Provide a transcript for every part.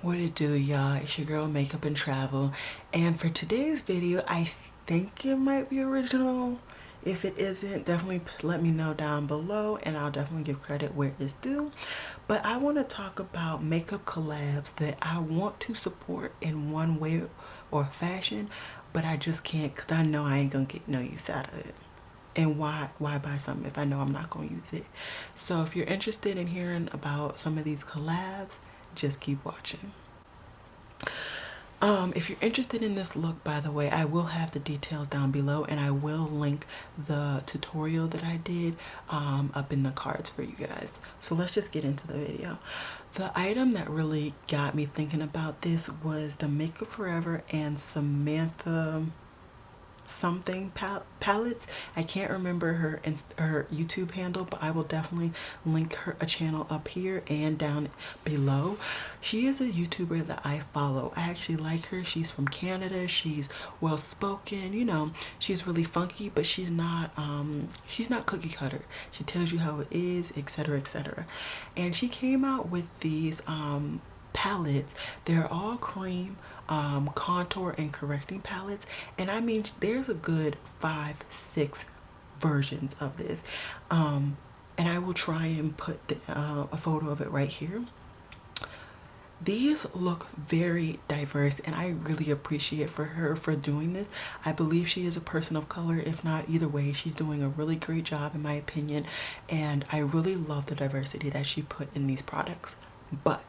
What it do, y'all? It's your girl Makeup and Travel, and for today's video I think it might be original. If it isn't, definitely let me know down below and I'll definitely give credit where it's due. But I want to talk about makeup collabs that I want to support in one way or fashion, but I just can't because I know I ain't gonna get no use out of it. And why buy something if I know I'm not going to use it? So if you're interested in hearing about some of these collabs, just keep watching. If you're interested in this look, by the way, I will have the details down below, and I will link the tutorial that I did up in the cards for you guys. So let's just get into the video. The item that really got me thinking about this was the Makeup Forever and Samantha something palettes. I can't remember her YouTube handle, but I will definitely link a channel up here and down below. She is a YouTuber that I follow. I actually like her. She's from Canada. She's well spoken, you know. She's really funky, but she's not cookie cutter. She tells you how it is, etc, etc. And she came out with these palettes. They're all cream contour and correcting palettes, and I mean there's a good 5-6 versions of this, and I will try and put a photo of it right here. These look very diverse, and I really appreciate for her for doing this. I believe she is a person of color. If not, either way, she's doing a really great job in my opinion, and I really love the diversity that she put in these products. But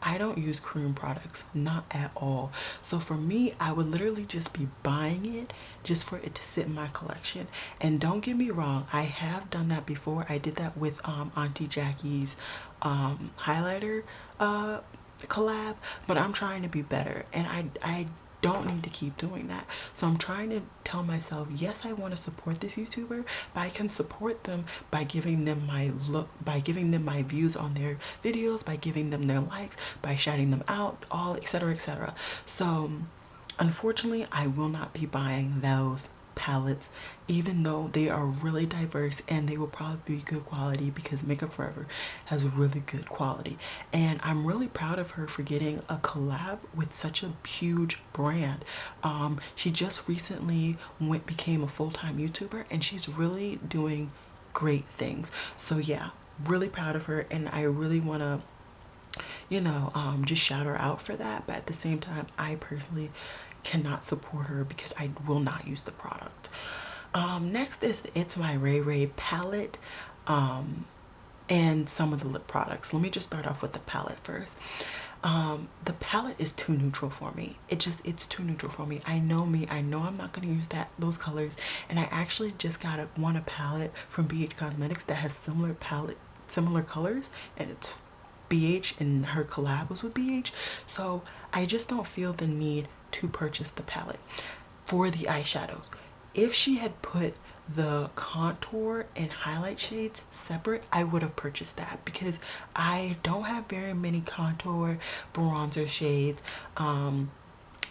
I don't use cream products, not at all. So for me, I would literally just be buying it just for it to sit in my collection. And don't get me wrong, I have done that before. I did that with Auntie Jackie's highlighter collab, but I'm trying to be better, and I don't need to keep doing that. So I'm trying to tell myself, yes, I want to support this YouTuber, but I can support them by giving them my look, by giving them my views on their videos, by giving them their likes, by shouting them out, all etc etc. So unfortunately, I will not be buying those palettes, even though they are really diverse and they will probably be good quality, because Makeup Forever has really good quality, and I'm really proud of her for getting a collab with such a huge brand. She just recently became a full-time YouTuber, and she's really doing great things. So yeah, really proud of her, and I really want to, you know, just shout her out for that. But at the same time, I personally cannot support her because I will not use the product. Next is It's My Rayray palette, and some of the lip products. Let me just start off with the palette first. The palette is too neutral for me. It's too neutral for me. I know me, I know I'm not going to use those colors, and I actually just got a palette from BH Cosmetics that has similar colors, and it's BH, and her collab was with BH. So I just don't feel the need to purchase the palette. For the eyeshadows, if she had put the contour and highlight shades separate, I would have purchased that, because I don't have very many contour bronzer shades, and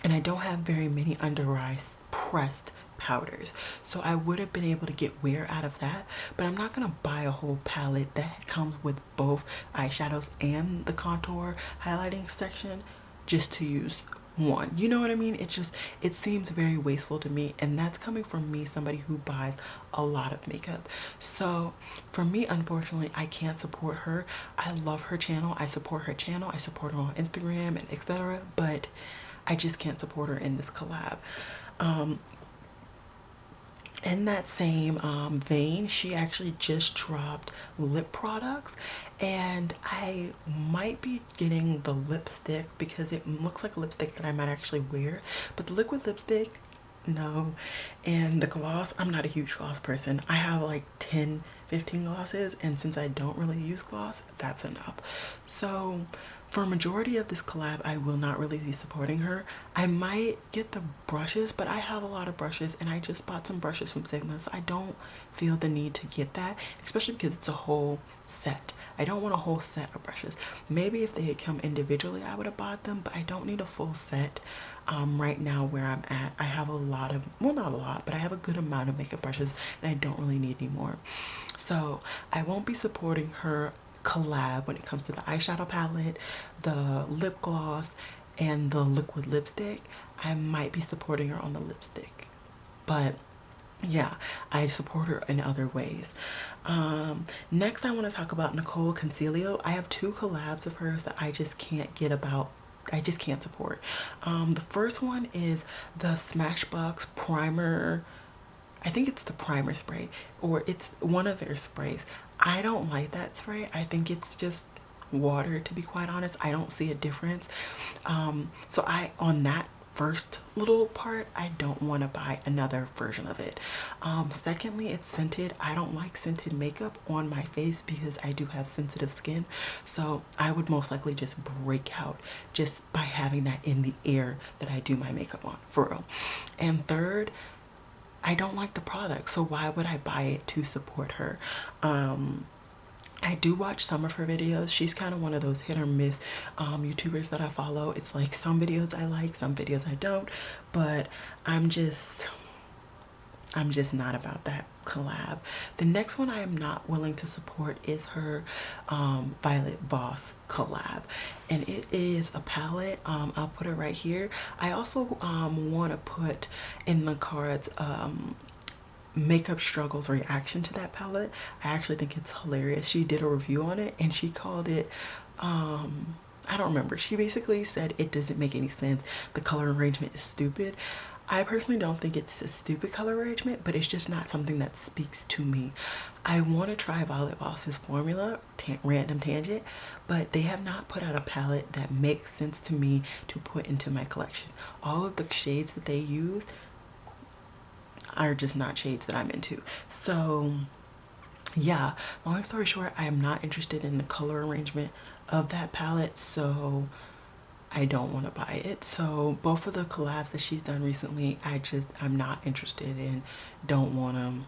I don't have very many under eyes pressed powders, so I would have been able to get wear out of that. But I'm not gonna buy a whole palette that comes with both eyeshadows and the contour highlighting section just to use one. You know what I mean? It seems very wasteful to me, and that's coming from me, somebody who buys a lot of makeup. So for me, unfortunately, I can't support her. I love her channel, I support her channel, I support her on Instagram and etc., but I just can't support her in this collab. In that same vein, she actually just dropped lip products, and I might be getting the lipstick because it looks like a lipstick that I might actually wear. But the liquid lipstick, no. And the gloss, I'm not a huge gloss person. I have like 10-15 glosses, and since I don't really use gloss, that's enough. So for a majority of this collab, I will not really be supporting her. I might get the brushes, but I have a lot of brushes, and I just bought some brushes from Sigma, so I don't feel the need to get that, especially because it's a whole set. I don't want a whole set of brushes. Maybe if they had come individually, I would have bought them, but I don't need a full set. Right now where I'm at, I have a lot of, well, not a lot, but I have a good amount of makeup brushes, and I don't really need any more. So I won't be supporting her collab when it comes to the eyeshadow palette, the lip gloss, and the liquid lipstick, I might be supporting her on the lipstick. But yeah, I support her in other ways. Next I want to talk about Nicole Concealio. I have 2 collabs of hers that I just can't get about. I just can't support. The first one is the Smashbox primer. I think it's the primer spray, or it's one of their sprays. I don't like that spray. I think it's just water, to be quite honest. I don't see a difference. So on that first little part, I don't want to buy another version of it. Secondly, it's scented. I don't like scented makeup on my face because I do have sensitive skin, so I would most likely just break out just by having that in the air that I do my makeup on, for real. And third, I don't like the product, so why would I buy it to support her? I do watch some of her videos. She's kind of one of those hit or miss YouTubers that I follow. It's like some videos I like, some videos I don't, but I'm just not about that collab. The next one I am not willing to support is her Violet Voss collab, and it is a palette. I'll put it right here. I also want to put in the cards Makeup Struggles reaction to that palette. I actually think it's hilarious. She did a review on it and she called it I don't remember. She basically said it doesn't make any sense. The color arrangement is stupid. I personally don't think it's a stupid color arrangement, but it's just not something that speaks to me. I want to try Violet Voss's formula, random tangent, but they have not put out a palette that makes sense to me to put into my collection. All of the shades that they use are just not shades that I'm into. So yeah, long story short, I am not interested in the color arrangement of that palette, so I don't want to buy it. So both of the collabs that she's done recently, I'm not interested in, don't want them.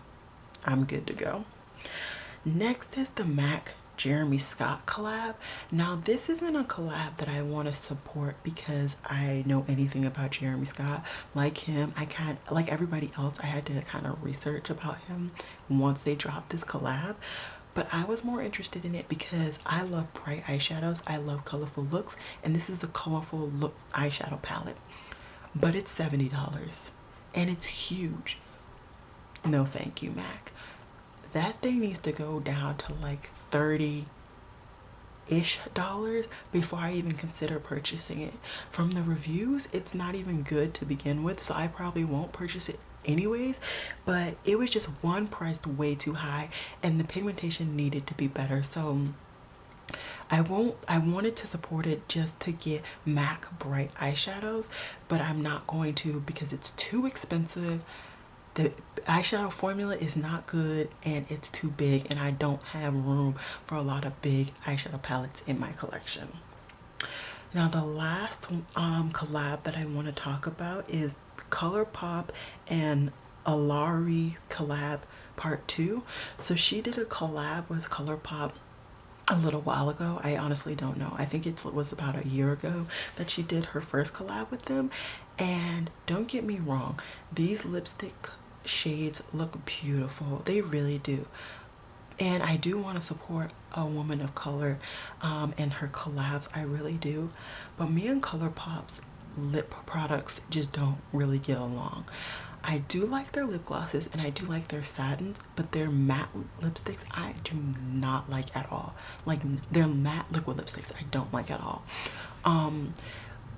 I'm good to go. Next is the MAC Jeremy Scott collab. Now this isn't a collab that I want to support because I know anything about Jeremy Scott. Like him, like everybody else, I had to kind of research about him once they dropped this collab. But I was more interested in it because I love bright eyeshadows, I love colorful looks, and this is a colorful look eyeshadow palette. But it's $70 and it's huge. No thank you, MAC. That thing needs to go down to like $30-ish before I even consider purchasing it. From the reviews, it's not even good to begin with, so I probably won't purchase it anyways, but it was just one priced way too high and the pigmentation needed to be better. So I wanted to support it just to get MAC bright eyeshadows, but I'm not going to because it's too expensive. The eyeshadow formula is not good and it's too big, and I don't have room for a lot of big eyeshadow palettes in my collection. Now the last collab that I want to talk about is Colorpop and Alari collab part 2. So she did a collab with Colorpop a little while ago. I honestly don't know. I think it was about a year ago that she did her first collab with them. And don't get me wrong, these lipstick shades look beautiful. They really do. And I do want to support a woman of color and her collabs. I really do. But me and Colorpop's lip products just don't really get along. I do like their lip glosses and I do like their satins, but their matte lipsticks I do not like at all. Like their matte liquid lipsticks I don't like at all.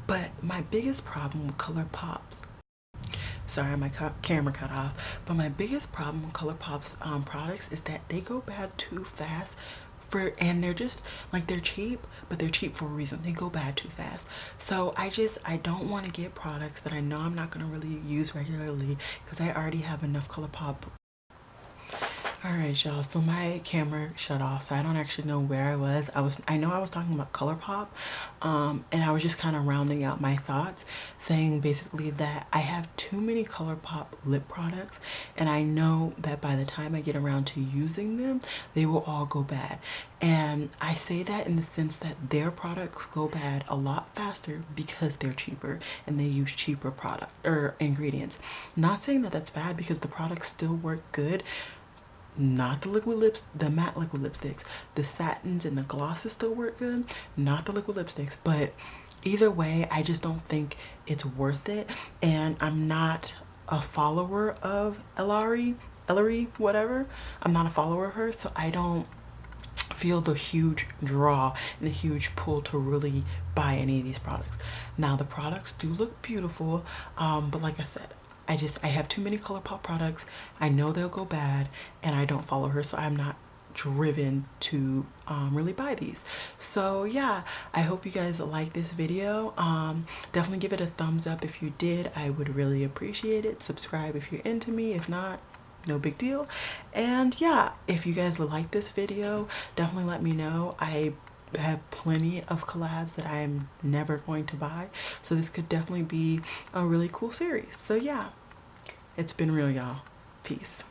But my biggest problem with Colorpop's, sorry, my camera cut off, but my biggest problem with Colorpop's products is that they go bad too fast. And they're just like, they're cheap, but they're cheap for a reason. They go bad too fast. So I don't want to get products that I know I'm not going to really use regularly because I already have enough Colorpop. Alright y'all, so my camera shut off, so I don't actually know where I was. I know I was talking about Colorpop, and I was just kind of rounding out my thoughts, saying basically that I have too many Colorpop lip products, and I know that by the time I get around to using them, they will all go bad. And I say that in the sense that their products go bad a lot faster because they're cheaper and they use cheaper products or ingredients. Not saying that that's bad because the products still work good, not the liquid lips, the matte liquid lipsticks. The satins and the glosses still work good, not the liquid lipsticks. But either way, I just don't think it's worth it. And I'm not a follower of Ellery, whatever. I'm not a follower of her, so I don't feel the huge draw and the huge pull to really buy any of these products. Now the products do look beautiful, but like I said, I have too many Colorpop products. I know they'll go bad, and I don't follow her, so I'm not driven to really buy these. So yeah, I hope you guys like this video. Definitely give it a thumbs up if you did. I would really appreciate it. Subscribe if you're into me. If not, no big deal. And yeah, if you guys like this video, definitely let me know. I have plenty of collabs that I am never going to buy, so this could definitely be a really cool series. So yeah, it's been real, y'all. Peace.